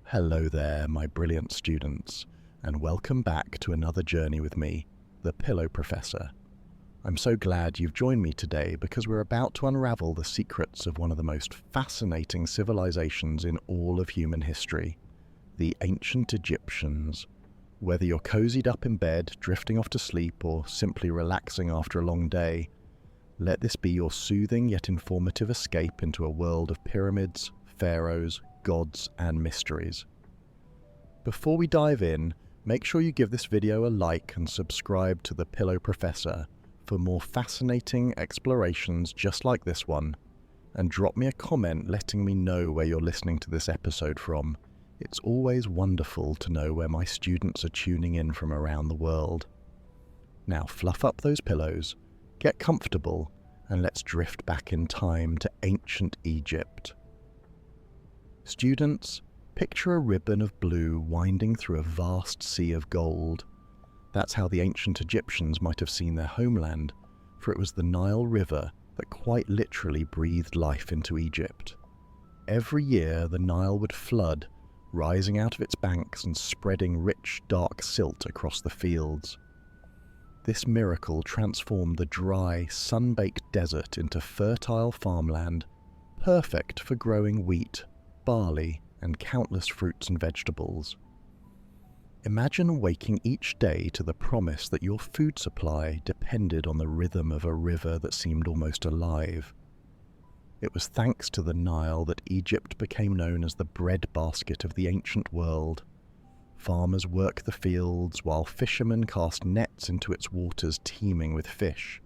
Hello there, my brilliant students, and welcome back to another journey with me, the Pillow Professor. I'm so glad you've joined me today because we're about to unravel the secrets of one of the most fascinating civilizations in all of human history, the ancient Egyptians. Whether you're cozied up in bed, drifting off to sleep, or simply relaxing after a long day, let this be your soothing yet informative escape into a world of pyramids, pharaohs, gods, and mysteries. Before we dive in, make sure you give this video a like and subscribe to the Pillow Professor for more fascinating explorations just like this one, and drop me a comment letting me know where you're listening to this episode from. It's always wonderful to know where my students are tuning in from around the world. Now fluff up those pillows, get comfortable, and let's drift back in time to ancient Egypt. Students, picture a ribbon of blue winding through a vast sea of gold. That's how the ancient Egyptians might have seen their homeland, for it was the Nile River that quite literally breathed life into Egypt. Every year the Nile would flood, rising out of its banks and spreading rich, dark silt across the fields. This miracle transformed the dry, sun-baked desert into fertile farmland, perfect for growing wheat, barley, and countless fruits and vegetables. Imagine waking each day to the promise that your food supply depended on the rhythm of a river that seemed almost alive. It was thanks to the Nile that Egypt became known as the breadbasket of the ancient world. Farmers worked the fields while fishermen cast nets into its waters teeming with fish.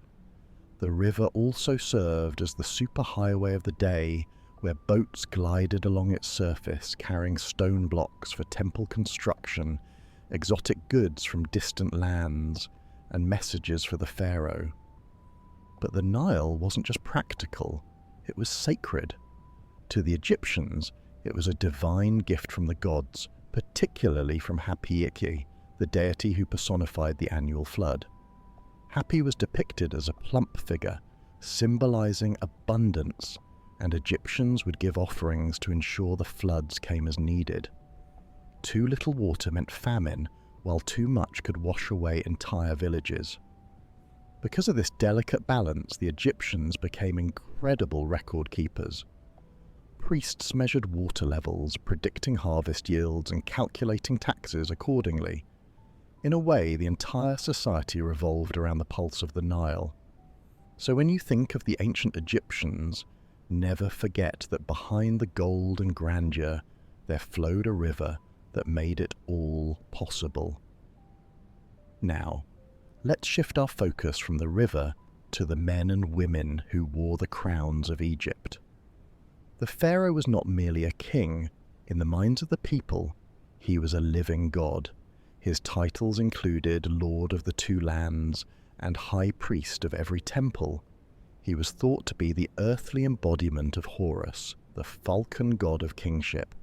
The river also served as the superhighway of the day, where boats glided along its surface carrying stone blocks for temple construction, exotic goods from distant lands, and messages for the pharaoh. But the Nile wasn't just practical, it was sacred. To the Egyptians, it was a divine gift from the gods, particularly from Hapi, the deity who personified the annual flood. Hapi was depicted as a plump figure, symbolizing abundance, and Egyptians would give offerings to ensure the floods came as needed. Too little water meant famine, while too much could wash away entire villages. Because of this delicate balance, the Egyptians became incredible record keepers. Priests measured water levels, predicting harvest yields and calculating taxes accordingly. In a way, the entire society revolved around the pulse of the Nile. So when you think of the ancient Egyptians, never forget that behind the gold and grandeur, there flowed a river that made it all possible. Now, let's shift our focus from the river to the men and women who wore the crowns of Egypt. The pharaoh was not merely a king. In the minds of the people, he was a living god. His titles included Lord of the Two Lands and High Priest of every temple. He was thought to be the earthly embodiment of Horus, the falcon god of kingship,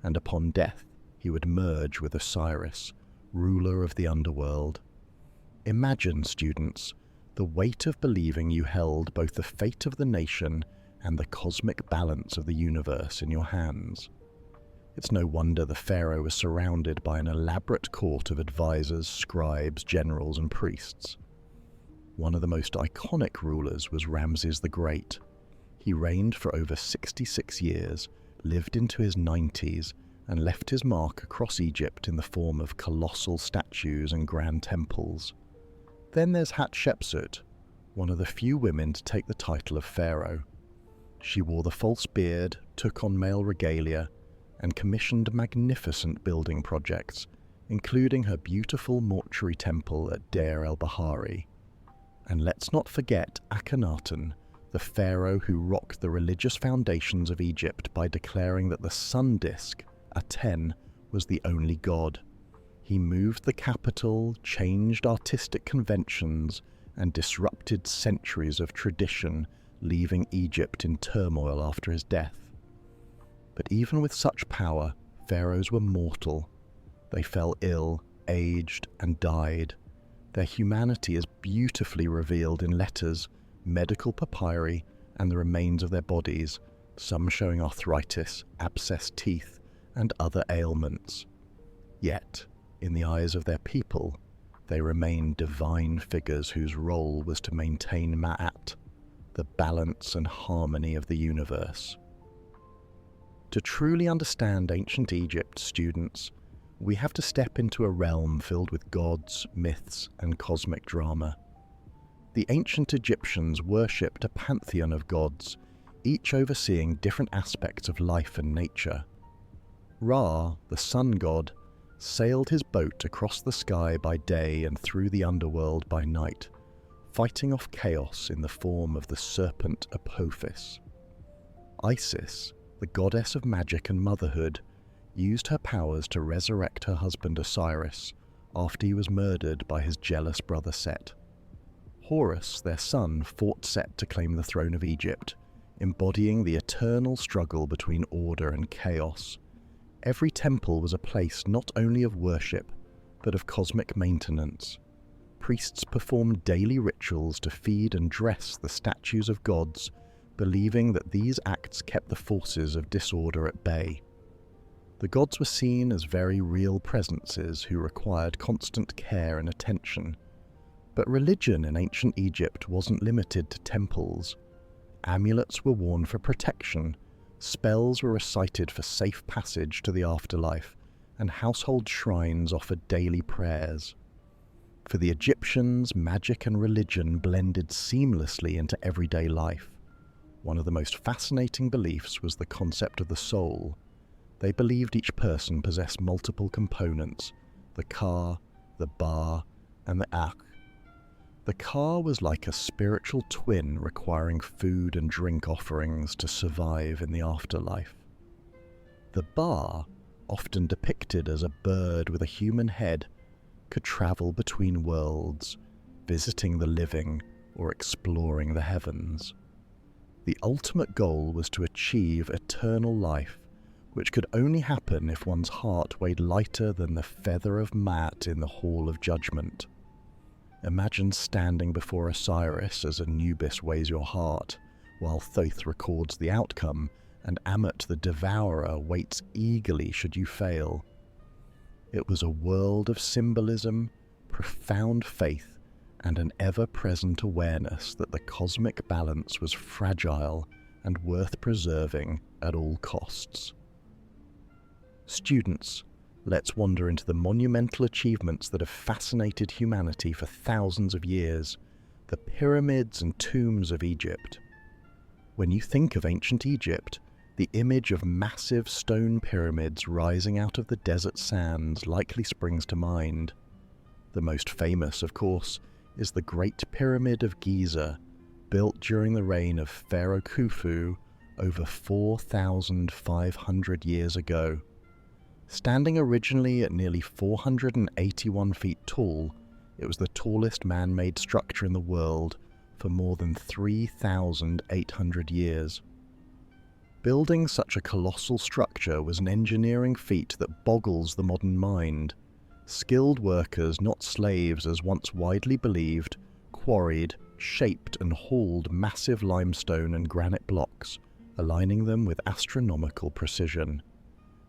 and upon death he would merge with Osiris, ruler of the underworld. Imagine, students, the weight of believing you held both the fate of the nation and the cosmic balance of the universe in your hands. It's no wonder the pharaoh was surrounded by an elaborate court of advisors, scribes, generals, and priests. One of the most iconic rulers was Ramses the Great. He reigned for over 66 years, lived into his 90s, and left his mark across Egypt in the form of colossal statues and grand temples. Then there's Hatshepsut, one of the few women to take the title of pharaoh. She wore the false beard, took on male regalia, and commissioned magnificent building projects, including her beautiful mortuary temple at Deir el-Bahari. And let's not forget Akhenaten, the pharaoh who rocked the religious foundations of Egypt by declaring that the sun disk, Aten, was the only god. He moved the capital, changed artistic conventions, and disrupted centuries of tradition, leaving Egypt in turmoil after his death. But even with such power, pharaohs were mortal. They fell ill, aged, and died. Their humanity is beautifully revealed in letters, medical papyri, and the remains of their bodies, some showing arthritis, abscessed teeth, and other ailments. Yet, in the eyes of their people, they remained divine figures whose role was to maintain Ma'at, the balance and harmony of the universe. To truly understand ancient Egypt, students, we have to step into a realm filled with gods, myths, and cosmic drama. The ancient Egyptians worshipped a pantheon of gods, each overseeing different aspects of life and nature. Ra, the sun god, sailed his boat across the sky by day and through the underworld by night, fighting off chaos in the form of the serpent Apophis. Isis, the goddess of magic and motherhood, used her powers to resurrect her husband Osiris after he was murdered by his jealous brother Set. Horus, their son, fought Set to claim the throne of Egypt, embodying the eternal struggle between order and chaos. Every temple was a place not only of worship, but of cosmic maintenance. Priests performed daily rituals to feed and dress the statues of gods, believing that these acts kept the forces of disorder at bay. The gods were seen as very real presences who required constant care and attention. But religion in ancient Egypt wasn't limited to temples. Amulets were worn for protection, spells were recited for safe passage to the afterlife, and household shrines offered daily prayers. For the Egyptians, magic and religion blended seamlessly into everyday life. One of the most fascinating beliefs was the concept of the soul. They believed each person possessed multiple components: the Ka, the Ba, and the Akh. The Ka was like a spiritual twin requiring food and drink offerings to survive in the afterlife. The Ba, often depicted as a bird with a human head, could travel between worlds, visiting the living or exploring the heavens. The ultimate goal was to achieve eternal life, which could only happen if one's heart weighed lighter than the feather of Ma'at in the Hall of Judgment. Imagine standing before Osiris as Anubis weighs your heart, while Thoth records the outcome, and Ammon the Devourer waits eagerly should you fail. It was a world of symbolism, profound faith, and an ever-present awareness that the cosmic balance was fragile and worth preserving at all costs. Students, let's wander into the monumental achievements that have fascinated humanity for thousands of years, the pyramids and tombs of Egypt. When you think of ancient Egypt, the image of massive stone pyramids rising out of the desert sands likely springs to mind. The most famous, of course, is the Great Pyramid of Giza, built during the reign of Pharaoh Khufu over 4,500 years ago. Standing originally at nearly 481 feet tall, it was the tallest man-made structure in the world for more than 3,800 years. Building such a colossal structure was an engineering feat that boggles the modern mind. Skilled workers, not slaves as once widely believed, quarried, shaped and hauled massive limestone and granite blocks, aligning them with astronomical precision.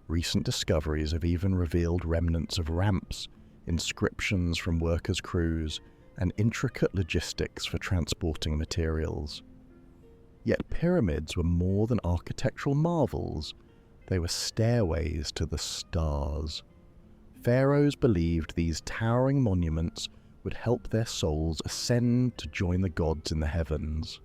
Recent discoveries have even revealed remnants of ramps, inscriptions from workers' crews, and intricate logistics for transporting materials. Yet pyramids were more than architectural marvels. They were stairways to the stars. Pharaohs believed these towering monuments would help their souls ascend to join the gods in the heavens.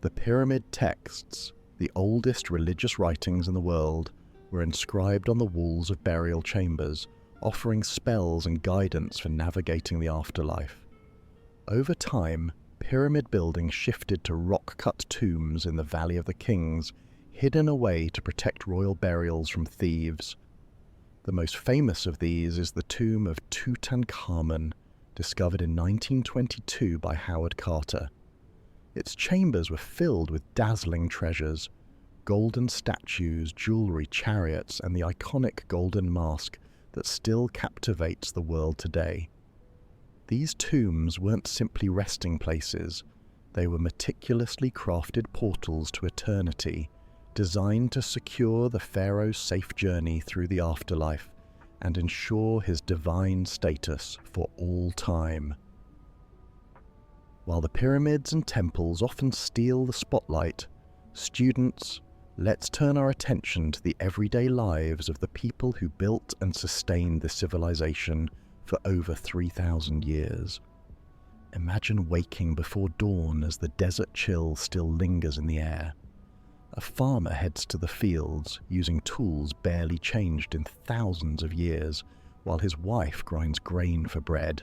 The pyramid texts, the oldest religious writings in the world, were inscribed on the walls of burial chambers, offering spells and guidance for navigating the afterlife. Over time, pyramid building shifted to rock-cut tombs in the Valley of the Kings, hidden away to protect royal burials from thieves. The most famous of these is the tomb of Tutankhamun, discovered in 1922 by Howard Carter. Its chambers were filled with dazzling treasures: golden statues, jewelry, chariots, and the iconic golden mask that still captivates the world today. These tombs weren't simply resting places, they were meticulously crafted portals to eternity, designed to secure the pharaoh's safe journey through the afterlife and ensure his divine status for all time. While the pyramids and temples often steal the spotlight, students, let's turn our attention to the everyday lives of the people who built and sustained this civilization for over 3,000 years. Imagine waking before dawn as the desert chill still lingers in the air. A farmer heads to the fields using tools barely changed in thousands of years, while his wife grinds grain for bread.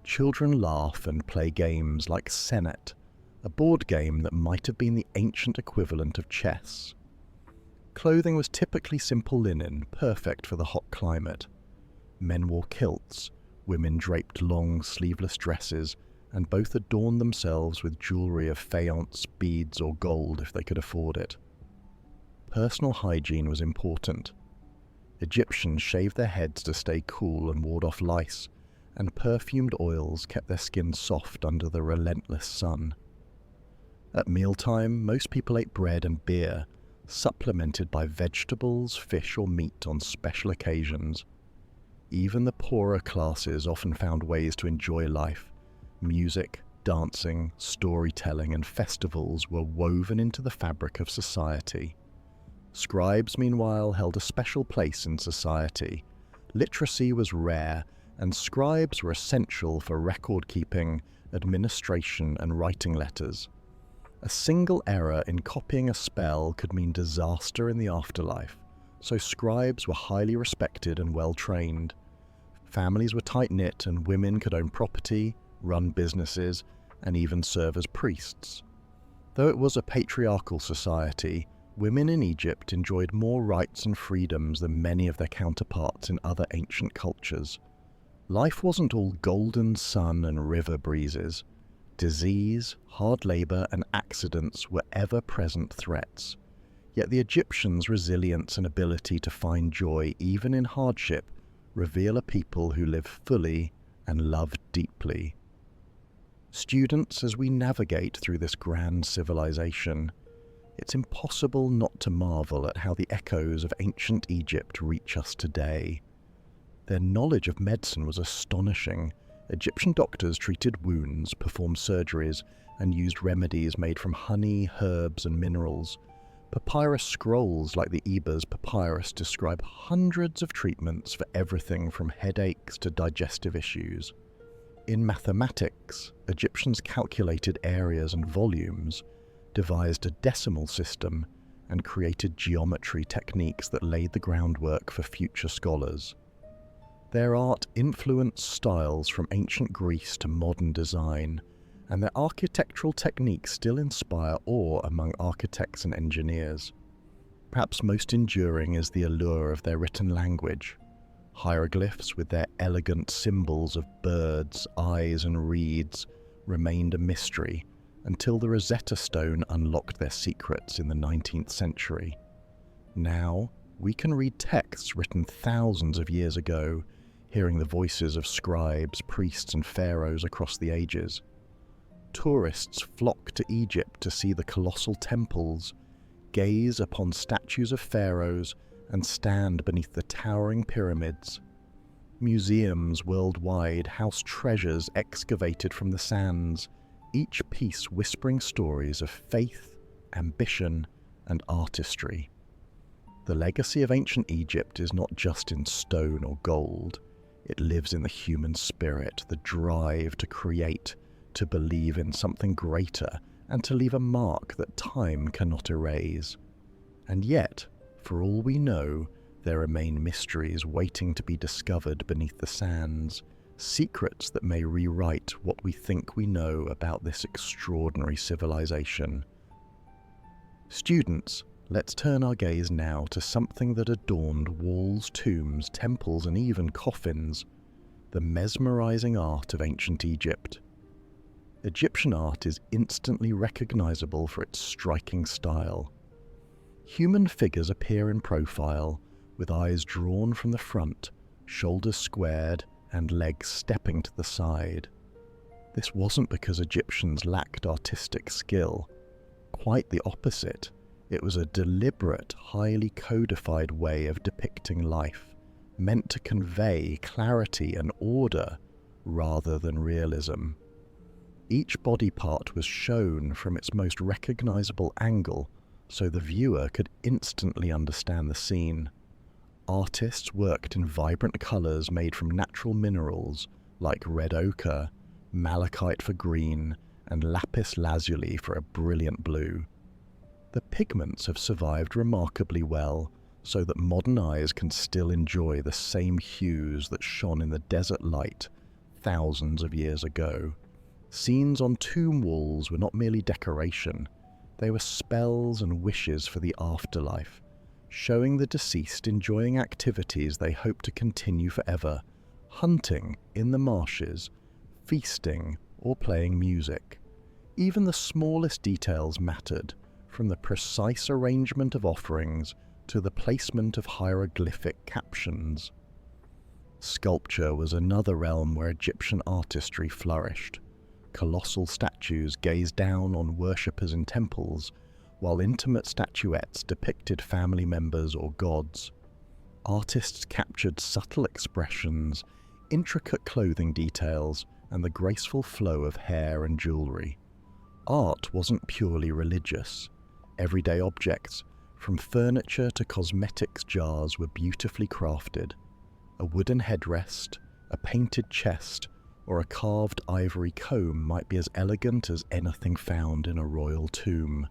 Children laugh and play games like Senet, a board game that might have been the ancient equivalent of chess. Clothing was typically simple linen, perfect for the hot climate. Men wore kilts, women draped long, sleeveless dresses, and both adorned themselves with jewellery of faience, beads, or gold if they could afford it. Personal hygiene was important. Egyptians shaved their heads to stay cool and ward off lice, and perfumed oils kept their skin soft under the relentless sun. At mealtime, most people ate bread and beer, supplemented by vegetables, fish, or meat on special occasions. Even the poorer classes often found ways to enjoy life. Music, dancing, storytelling, and festivals were woven into the fabric of society. Scribes, meanwhile, held a special place in society. Literacy was rare, and scribes were essential for record-keeping, administration, and writing letters. A single error in copying a spell could mean disaster in the afterlife, so scribes were highly respected and well-trained. Families were tight-knit, and women could own property, run businesses, and even serve as priests. Though it was a patriarchal society, women in Egypt enjoyed more rights and freedoms than many of their counterparts in other ancient cultures. Life wasn't all golden sun and river breezes. Disease, hard labour, and accidents were ever-present threats. Yet the Egyptians' resilience and ability to find joy even in hardship reveal a people who live fully and love deeply. Students, as we navigate through this grand civilization, it's impossible not to marvel at how the echoes of ancient Egypt reach us today. Their knowledge of medicine was astonishing. Egyptian doctors treated wounds, performed surgeries, and used remedies made from honey, herbs, and minerals. Papyrus scrolls like the Ebers papyrus describe hundreds of treatments for everything from headaches to digestive issues. In mathematics, Egyptians calculated areas and volumes, devised a decimal system, and created geometry techniques that laid the groundwork for future scholars. Their art influenced styles from ancient Greece to modern design, and their architectural techniques still inspire awe among architects and engineers. Perhaps most enduring is the allure of their written language. Hieroglyphs with their elegant symbols of birds, eyes, and reeds remained a mystery until the Rosetta Stone unlocked their secrets in the 19th century. Now, we can read texts written thousands of years ago, hearing the voices of scribes, priests, and pharaohs across the ages. Tourists flock to Egypt to see the colossal temples, gaze upon statues of pharaohs, and stand beneath the towering pyramids. Museums worldwide house treasures excavated from the sands, each piece whispering stories of faith, ambition, and artistry. The legacy of ancient Egypt is not just in stone or gold. It lives in the human spirit, the drive to create, to believe in something greater, and to leave a mark that time cannot erase. And yet, for all we know, there remain mysteries waiting to be discovered beneath the sands, secrets that may rewrite what we think we know about this extraordinary civilization. Students, let's turn our gaze now to something that adorned walls, tombs, temples, and even coffins: the mesmerizing art of ancient Egypt. Egyptian art is instantly recognizable for its striking style. Human figures appear in profile, with eyes drawn from the front, shoulders squared, and legs stepping to the side. This wasn't because Egyptians lacked artistic skill. Quite the opposite. It was a deliberate, highly codified way of depicting life, meant to convey clarity and order rather than realism. Each body part was shown from its most recognizable angle, so the viewer could instantly understand the scene. Artists worked in vibrant colors made from natural minerals like red ochre, malachite for green, and lapis lazuli for a brilliant blue. The pigments have survived remarkably well, so that modern eyes can still enjoy the same hues that shone in the desert light thousands of years ago. Scenes on tomb walls were not merely decoration, they were spells and wishes for the afterlife, showing the deceased enjoying activities they hope to continue forever, hunting in the marshes, feasting, or playing music. Even the smallest details mattered, from the precise arrangement of offerings to the placement of hieroglyphic captions. Sculpture was another realm where Egyptian artistry flourished. Colossal statues gazed down on worshippers in temples, while intimate statuettes depicted family members or gods. Artists captured subtle expressions, intricate clothing details, and the graceful flow of hair and jewelry. Art wasn't purely religious. Everyday objects, from furniture to cosmetics jars, were beautifully crafted. A wooden headrest, a painted chest, or a carved ivory comb might be as elegant as anything found in a royal tomb.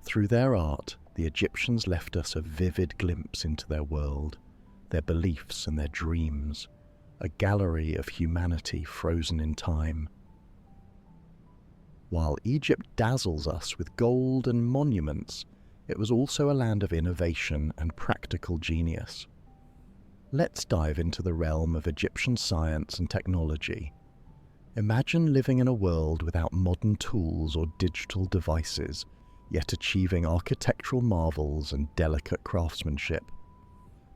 Through their art, the Egyptians left us a vivid glimpse into their world, their beliefs and their dreams, a gallery of humanity frozen in time. While Egypt dazzles us with gold and monuments, it was also a land of innovation and practical genius. Let's dive into the realm of Egyptian science and technology. Imagine living in a world without modern tools or digital devices, yet achieving architectural marvels and delicate craftsmanship.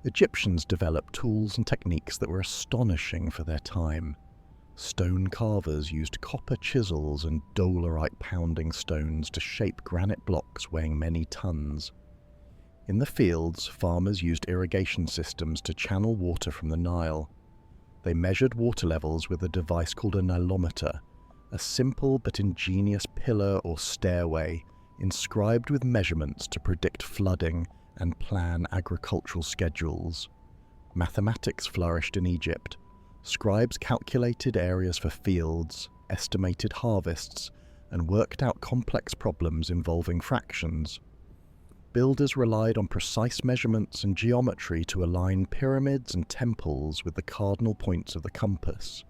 Egyptians developed tools and techniques that were astonishing for their time. Stone carvers used copper chisels and dolerite pounding stones to shape granite blocks weighing many tons. In the fields, farmers used irrigation systems to channel water from the Nile. They measured water levels with a device called a nilometer, a simple but ingenious pillar or stairway inscribed with measurements to predict flooding and plan agricultural schedules. Mathematics flourished in Egypt. Scribes calculated areas for fields, estimated harvests, and worked out complex problems involving fractions. Builders relied on precise measurements and geometry to align pyramids and temples with the cardinal points of the compass.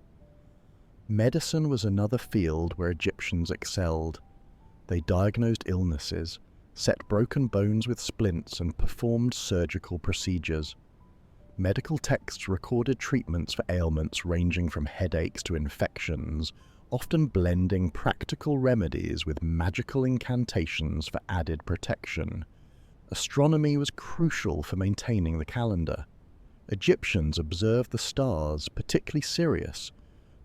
Medicine was another field where Egyptians excelled. They diagnosed illnesses, set broken bones with splints, and performed surgical procedures. Medical texts recorded treatments for ailments ranging from headaches to infections, often blending practical remedies with magical incantations for added protection. Astronomy was crucial for maintaining the calendar. Egyptians observed the stars, particularly Sirius,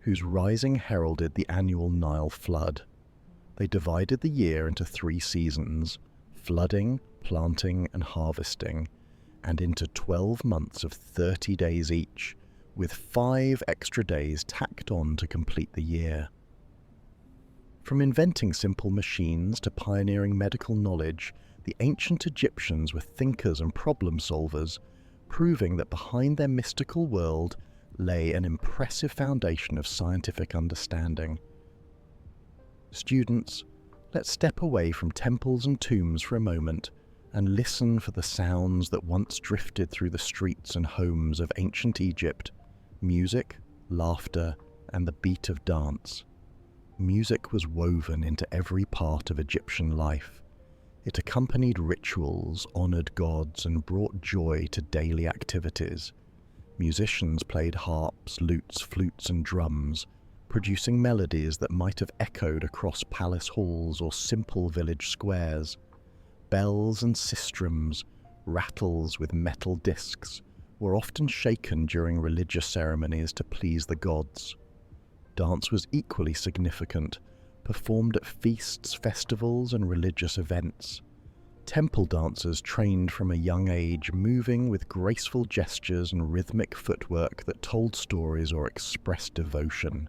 whose rising heralded the annual Nile flood. They divided the year into 3 seasons: flooding, planting, and harvesting, and into 12 months of 30 days each, with 5 extra days tacked on to complete the year. From inventing simple machines to pioneering medical knowledge, the ancient Egyptians were thinkers and problem solvers, proving that behind their mystical world lay an impressive foundation of scientific understanding. Students, let's step away from temples and tombs for a moment and listen for the sounds that once drifted through the streets and homes of ancient Egypt: music, laughter, and the beat of dance. Music was woven into every part of Egyptian life. It accompanied rituals, honored gods, and brought joy to daily activities. Musicians played harps, lutes, flutes, and drums, producing melodies that might have echoed across palace halls or simple village squares. Bells and sistrums, rattles with metal discs, were often shaken during religious ceremonies to please the gods. Dance was equally significant, performed at feasts, festivals, and religious events. Temple dancers trained from a young age, moving with graceful gestures and rhythmic footwork that told stories or expressed devotion.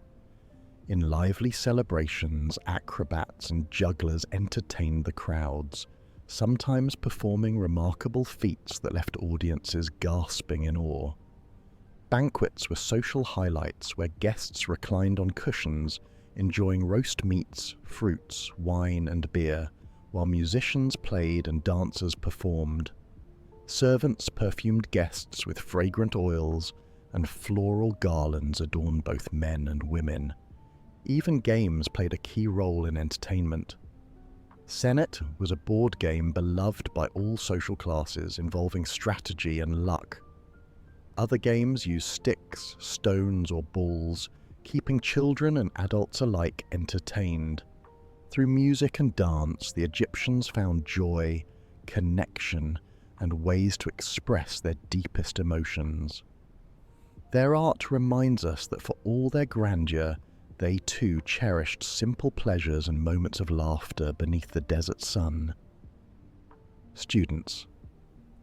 In lively celebrations, acrobats and jugglers entertained the crowds, sometimes performing remarkable feats that left audiences gasping in awe. Banquets were social highlights where guests reclined on cushions, enjoying roast meats, fruits, wine and beer, while musicians played and dancers performed. Servants perfumed guests with fragrant oils, and floral garlands adorned both men and women. Even games played a key role in entertainment. Senet was a board game beloved by all social classes, involving strategy and luck. Other games used sticks, stones, or balls, keeping children and adults alike entertained. Through music and dance, the Egyptians found joy, connection, and ways to express their deepest emotions. Their art reminds us that for all their grandeur, they too cherished simple pleasures and moments of laughter beneath the desert sun. Students,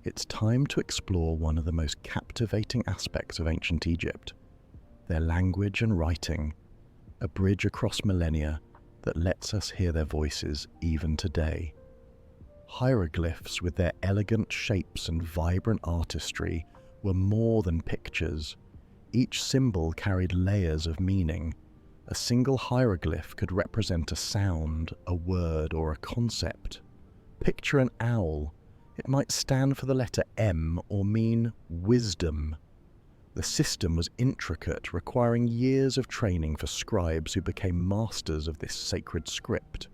it's time to explore one of the most captivating aspects of ancient Egypt, their language and writing, a bridge across millennia that lets us hear their voices even today. Hieroglyphs, with their elegant shapes and vibrant artistry, were more than pictures. Each symbol carried layers of meaning. A single hieroglyph could represent a sound, a word, or a concept. Picture an owl. It might stand for the letter M or mean wisdom. The system was intricate, requiring years of training for scribes who became masters of this sacred script.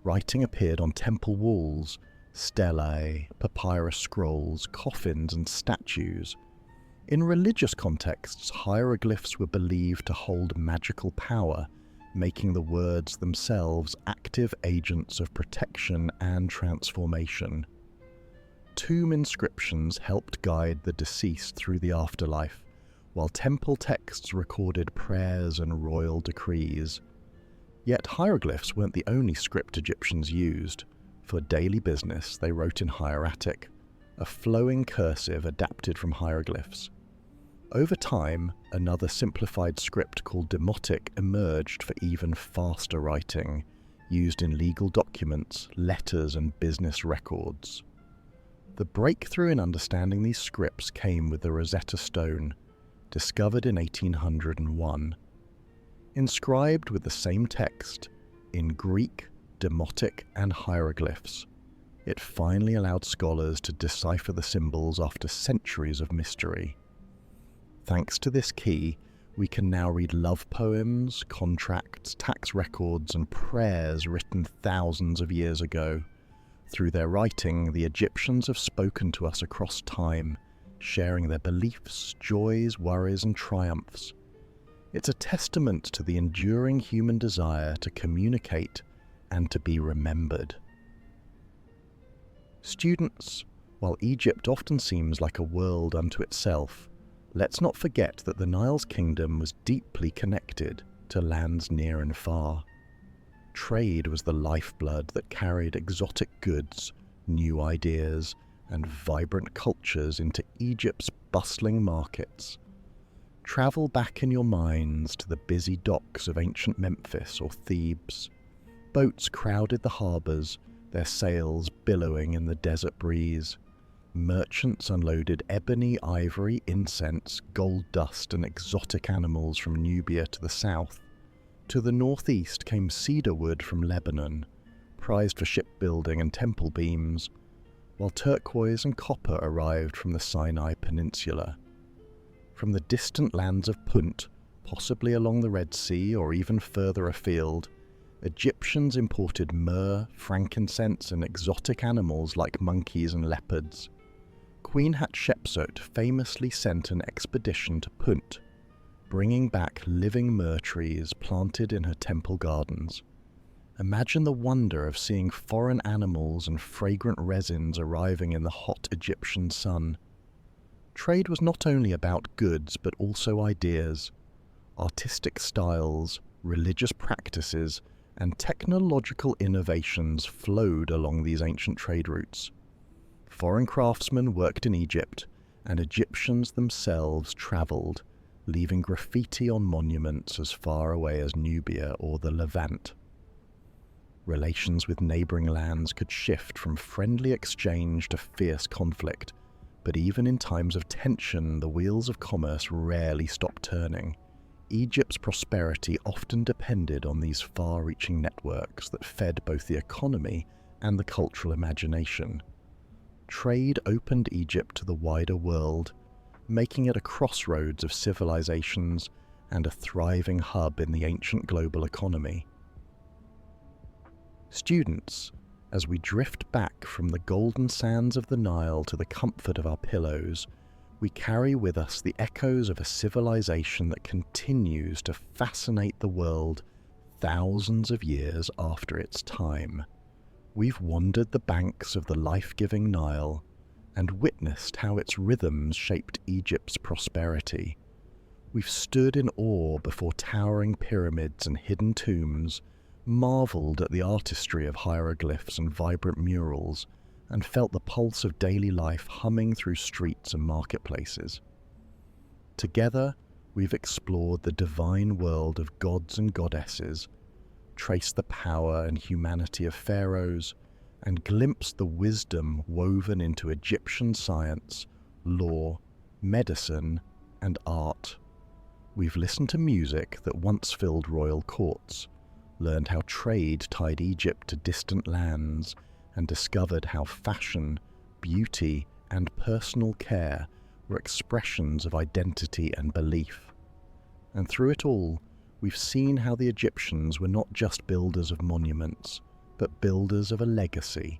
Writing appeared on temple walls, stelae, papyrus scrolls, coffins, and statues. In religious contexts, hieroglyphs were believed to hold magical power, making the words themselves active agents of protection and transformation. Tomb inscriptions helped guide the deceased through the afterlife, while temple texts recorded prayers and royal decrees. Yet hieroglyphs weren't the only script Egyptians used. For daily business, they wrote in hieratic, a flowing cursive adapted from hieroglyphs. Over time, another simplified script called demotic emerged for even faster writing, used in legal documents, letters, and business records. The breakthrough in understanding these scripts came with the Rosetta Stone, discovered in 1801. Inscribed with the same text, in Greek, demotic, and hieroglyphs, it finally allowed scholars to decipher the symbols after centuries of mystery. Thanks to this key, we can now read love poems, contracts, tax records, and prayers written thousands of years ago. Through their writing, the Egyptians have spoken to us across time, sharing their beliefs, joys, worries, and triumphs. It's a testament to the enduring human desire to communicate and to be remembered. Students, while Egypt often seems like a world unto itself, let's not forget that the Nile's kingdom was deeply connected to lands near and far. Trade was the lifeblood that carried exotic goods, new ideas, and vibrant cultures into Egypt's bustling markets. Travel back in your minds to the busy docks of ancient Memphis or Thebes. Boats crowded the harbours, their sails billowing in the desert breeze. Merchants unloaded ebony, ivory, incense, gold dust, and exotic animals from Nubia to the south. To the northeast came cedar wood from Lebanon, prized for shipbuilding and temple beams, while turquoise and copper arrived from the Sinai Peninsula. From the distant lands of Punt, possibly along the Red Sea or even further afield, Egyptians imported myrrh, frankincense, and exotic animals like monkeys and leopards. Queen Hatshepsut famously sent an expedition to Punt, bringing back living myrrh trees planted in her temple gardens. Imagine the wonder of seeing foreign animals and fragrant resins arriving in the hot Egyptian sun. Trade was not only about goods but also ideas, artistic styles, religious practices, and technological innovations flowed along these ancient trade routes. Foreign craftsmen worked in Egypt, and Egyptians themselves travelled, leaving graffiti on monuments as far away as Nubia or the Levant. Relations with neighbouring lands could shift from friendly exchange to fierce conflict, but even in times of tension, the wheels of commerce rarely stopped turning. Egypt's prosperity often depended on these far-reaching networks that fed both the economy and the cultural imagination. Trade opened Egypt to the wider world, making it a crossroads of civilizations and a thriving hub in the ancient global economy. Students, as we drift back from the golden sands of the Nile to the comfort of our pillows, we carry with us the echoes of a civilization that continues to fascinate the world thousands of years after its time. We've wandered the banks of the life-giving Nile and witnessed how its rhythms shaped Egypt's prosperity. We've stood in awe before towering pyramids and hidden tombs, marveled at the artistry of hieroglyphs and vibrant murals, and felt the pulse of daily life humming through streets and marketplaces. Together, we've explored the divine world of gods and goddesses, traced the power and humanity of pharaohs, and glimpsed the wisdom woven into Egyptian science, law, medicine, and art. We've listened to music that once filled royal courts, learned how trade tied Egypt to distant lands, and discovered how fashion, beauty, and personal care were expressions of identity and belief. And through it all, we've seen how the Egyptians were not just builders of monuments, but builders of a legacy,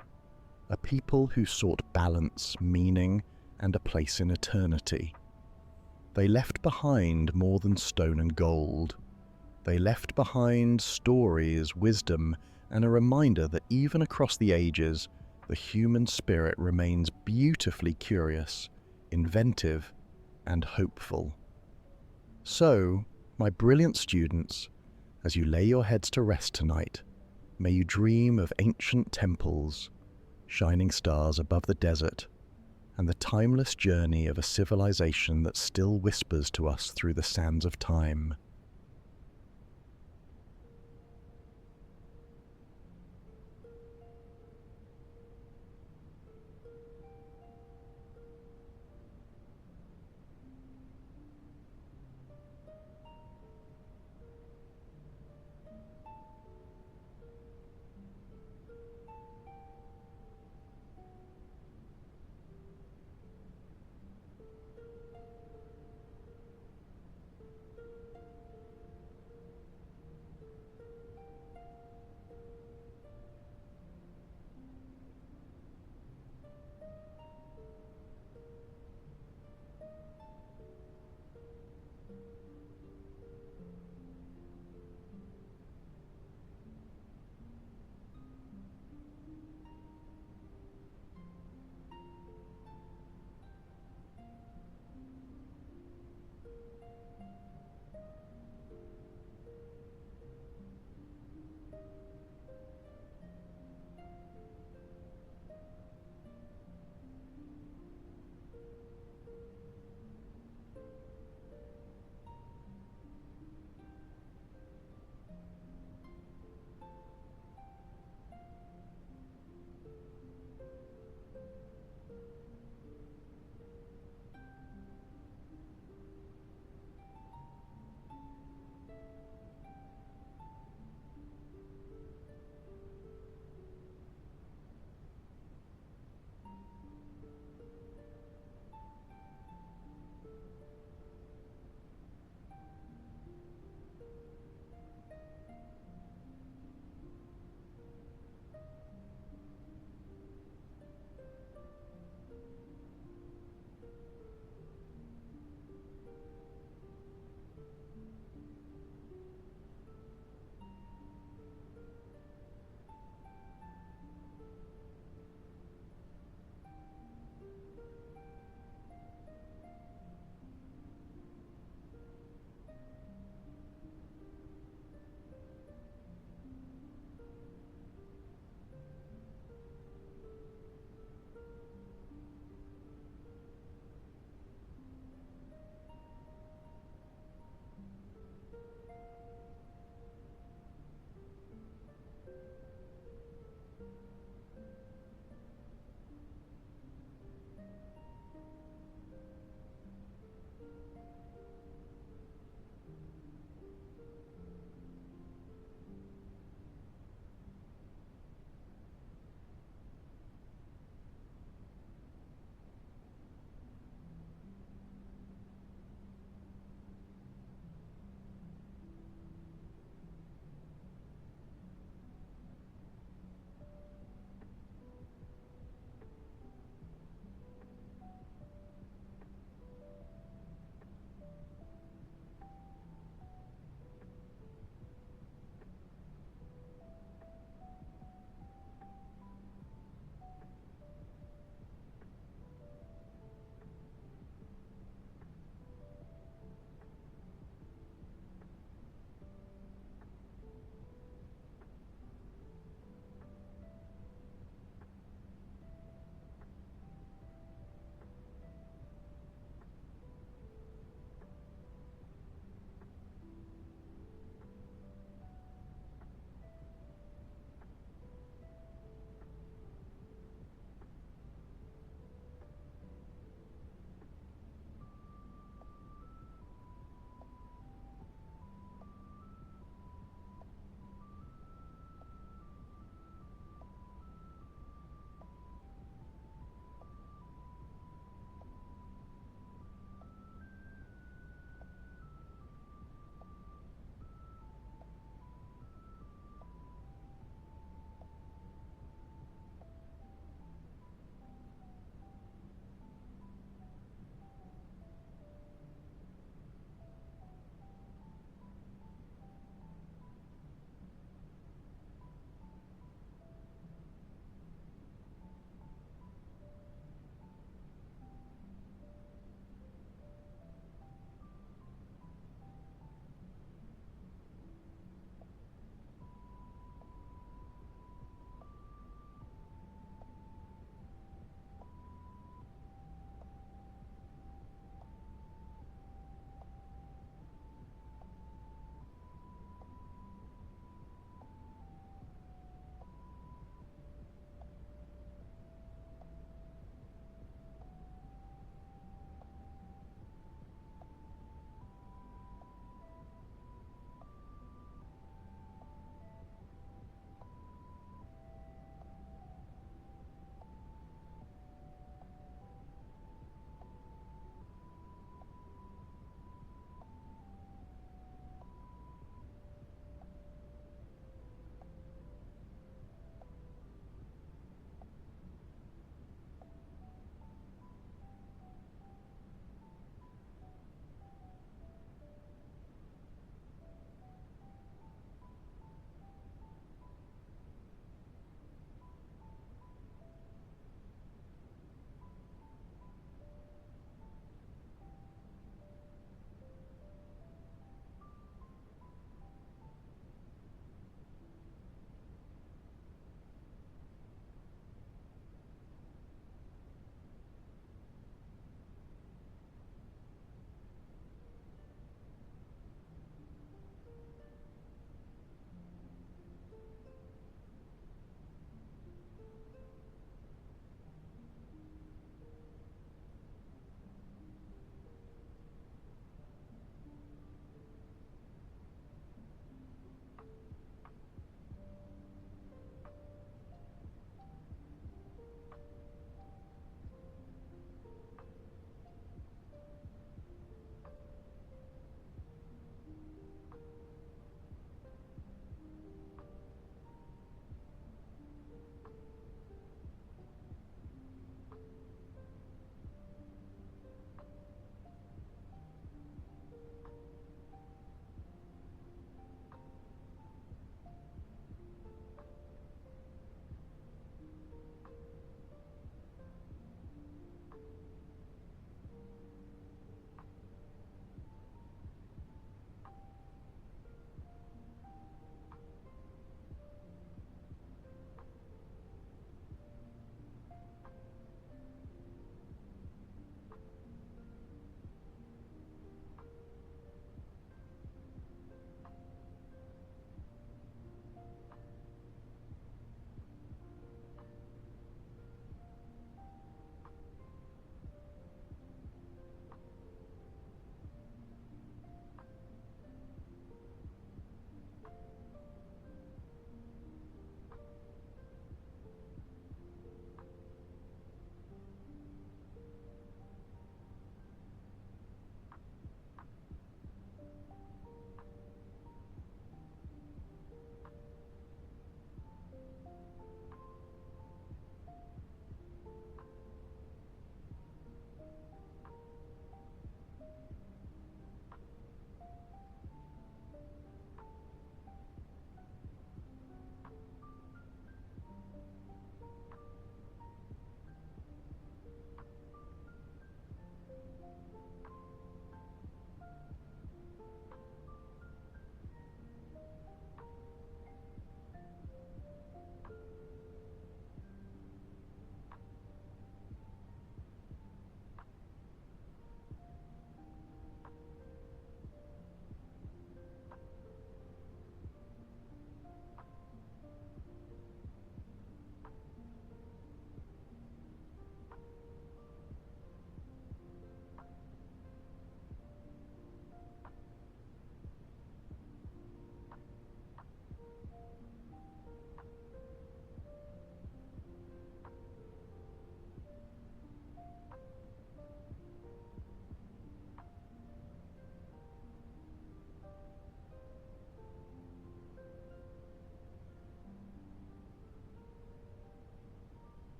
a people who sought balance, meaning, and a place in eternity. They left behind more than stone and gold. They left behind stories, wisdom, and a reminder that even across the ages, the human spirit remains beautifully curious, inventive, and hopeful. So, my brilliant students, as you lay your heads to rest tonight, may you dream of ancient temples, shining stars above the desert, and the timeless journey of a civilization that still whispers to us through the sands of time.